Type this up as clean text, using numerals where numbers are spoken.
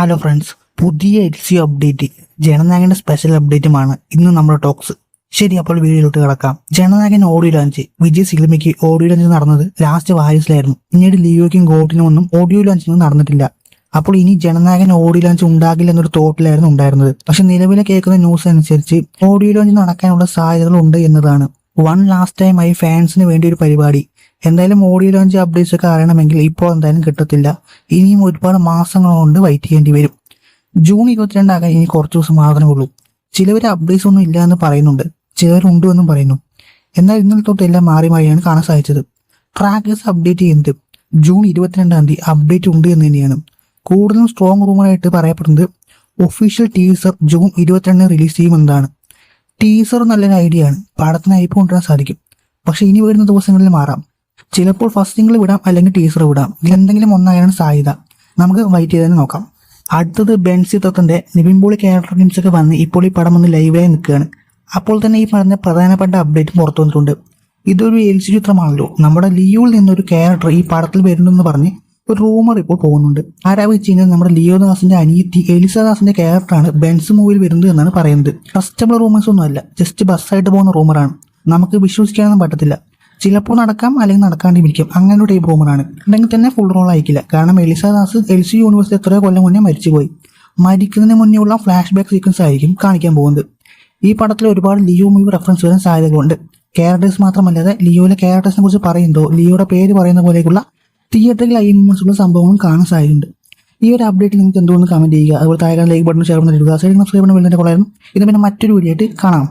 Hello friends, പുതിയ LCU update ജനനായകന്റെ special അപ്ഡേറ്റുമാണ് ഇന്ന് നമ്മുടെ ടോക്സ്. ശരി, അപ്പോൾ വീഡിയോയിലോട്ട് കിടക്കാം. Jananayakan audio launch. വിജയ് സിനിമയ്ക്ക് ഓഡിയോ ലോഞ്ച് നടന്നത് ലാസ്റ്റ് വാരിസിലായിരുന്നു. പിന്നീട് ലിയോയ്ക്കും ഗോട്ടിനും ഒന്നും ഓഡിയോ ലോഞ്ചൊന്നും നടന്നിട്ടില്ല. അപ്പോൾ ഇനി ജനനായകൻ ഓഡിയോ ലോഞ്ച് ഉണ്ടാകില്ല എന്നൊരു തോട്ടിലായിരുന്നു ഉണ്ടായിരുന്നത്. പക്ഷെ നിലവിലെ കേൾക്കുന്ന ന്യൂസ് അനുസരിച്ച് ഓഡിയോ ലോഞ്ച് നടക്കാനുള്ള സാധ്യതകളുണ്ട് എന്നതാണ്. വൺ ലാസ്റ്റ് ടൈം ആയി ഫാൻസിന് വേണ്ടി ഒരു പരിപാടി. എന്തായാലും ഓഡിയോ ലോഞ്ച് അപ്ഡേറ്റ്സ് ഒക്കെ അറിയണമെങ്കിൽ ഇപ്പോൾ എന്തായാലും കിട്ടത്തില്ല. ഇനിയും ഒരുപാട് മാസങ്ങൾ കൊണ്ട് വെയിറ്റ് ചെയ്യേണ്ടി വരും. ജൂൺ 22 ആകാൻ ഇനി കുറച്ച് ദിവസം മാത്രമേ ഉള്ളൂ. ചിലവർ അപ്ഡേറ്റ്സ് ഒന്നും ഇല്ല എന്ന് പറയുന്നുണ്ട്, ചിലവരുണ്ട് എന്നും പറയുന്നു. എന്നാൽ ഇന്നലെ തൊട്ട് എല്ലാം മാറി മാറിയാണ് കാണാൻ സാധിച്ചത്. ട്രാക്കേഴ്സ് അപ്ഡേറ്റ് ചെയ്യുന്നത് ജൂൺ 22 തീയതി അപ്ഡേറ്റ് ഉണ്ട് എന്ന് തന്നെയാണ്. കൂടുതലും സ്ട്രോങ് റൂമറായിട്ട് പറയപ്പെടുന്നത് ഒഫീഷ്യൽ ടീസർ ജൂൺ 22 റിലീസ് ചെയ്യുമെന്നതാണ്. ടീസർ നല്ലൊരു ഐഡിയ ആണ്, പടത്തിന് ഹൈപ്പ് കൊണ്ടുവരാൻ സാധിക്കും. പക്ഷെ ഇനി വരുന്ന ദിവസങ്ങളിൽ മാറാം. ചിലപ്പോൾ ഫസ്റ്റ് സിംഗിൾ വിടാം, അല്ലെങ്കിൽ ടീസർ വിടാം. ഇതിലെന്തെങ്കിലും ഒന്നായാണ് സാധ്യത. നമുക്ക് വെയിറ്റ് ചെയ്ത് തന്നെ നോക്കാം. അടുത്തത് ബെൻസി തത്തന്റെ നിവിൻ പോളി ക്യാരക്ടർ ഗെയിംസ് ഒക്കെ വന്ന് ഇപ്പോൾ ഈ പടം വന്ന് ലൈവായി നിൽക്കുകയാണ്. അപ്പോൾ തന്നെ ഈ പറഞ്ഞ പ്രധാനപ്പെട്ട അപ്ഡേറ്റ് പുറത്തു വന്നിട്ടുണ്ട്. ഇതൊരു LCU ചിത്രമാണല്ലോ, നമ്മുടെ ലിയോയിൽ നിന്നൊരു ക്യാരക്ടർ ഈ പടത്തിൽ വരുന്നുണ്ടെന്ന് പറഞ്ഞ് ഒരു റൂമർ ഇപ്പോൾ പോകുന്നുണ്ട്. ആരാ വെച്ച് കഴിഞ്ഞാൽ നമ്മുടെ ലിയോദാസിന്റെ അനിയത്തി എലിസദാസിന്റെ ക്യാരക്ടറാണ് ബെൻസ് മൂവിയിൽ വരുന്നത് എന്നാണ് പറയുന്നത്. ട്രസ്റ്റബിൾ റൂമേഴ്സ് ഒന്നും അല്ല, ജസ്റ്റ് ബസ്സായിട്ട് പോകുന്ന റൂമറാണ്. നമുക്ക് വിശ്വസിക്കാനൊന്നും പറ്റത്തില്ല. ചിലപ്പോൾ നടക്കാം, അല്ലെങ്കിൽ നടക്കാണ്ടിരിക്കും. അങ്ങനെ ഒരു ടൈപ്പ് റൂമറാണ്. ഉണ്ടെങ്കിൽ തന്നെ ഫുൾ റോൾ അയക്കില്ല. കാരണം എലിസദാസ് LCU യൂണിവേഴ്സിൽ എത്രയോ കൊല്ലം മുന്നേ മരിച്ചുപോയി. മരിക്കുന്നതിന് മുന്നേ ഉള്ള ഫ്ലാഷ് ബാക്ക് സീക്വൻസ് ആയിരിക്കും കാണിക്കാൻ പോകുന്നത്. ഈ പടത്തിൽ ഒരുപാട് ലിയോ മൂവി റെഫറൻസ് വരാൻ സാധ്യതകളുണ്ട്. ക്യാരക്ടേഴ്സ് മാത്രമല്ലാതെ ലിയോയിലെ ക്യാരക്ടേഴ്സിനെ കുറിച്ച് പറയുന്നതോ ലിയോയുടെ പേര് പറയുന്ന പോലെയുള്ള തിയേറ്ററിൽ ഐ സംഭവങ്ങളും കാണാൻ സാധ്യതയുണ്ട്. ഈ ഒരു അപ്ഡേറ്റ് നിങ്ങൾക്ക് എന്തുകൊണ്ട് കമന്റ് ചെയ്യുക. അതുപോലെ താഴെ ലൈക്ക് ബട്ടൺ ഷെയർ ചെയ്യുക. സബ്സ്ക്രൈബ് ചെയ്യുന്ന കൊള്ളായിരുന്നു. ഇത് പിന്നെ മറ്റൊരു വീഡിയോ ആയിട്ട് കാണാം.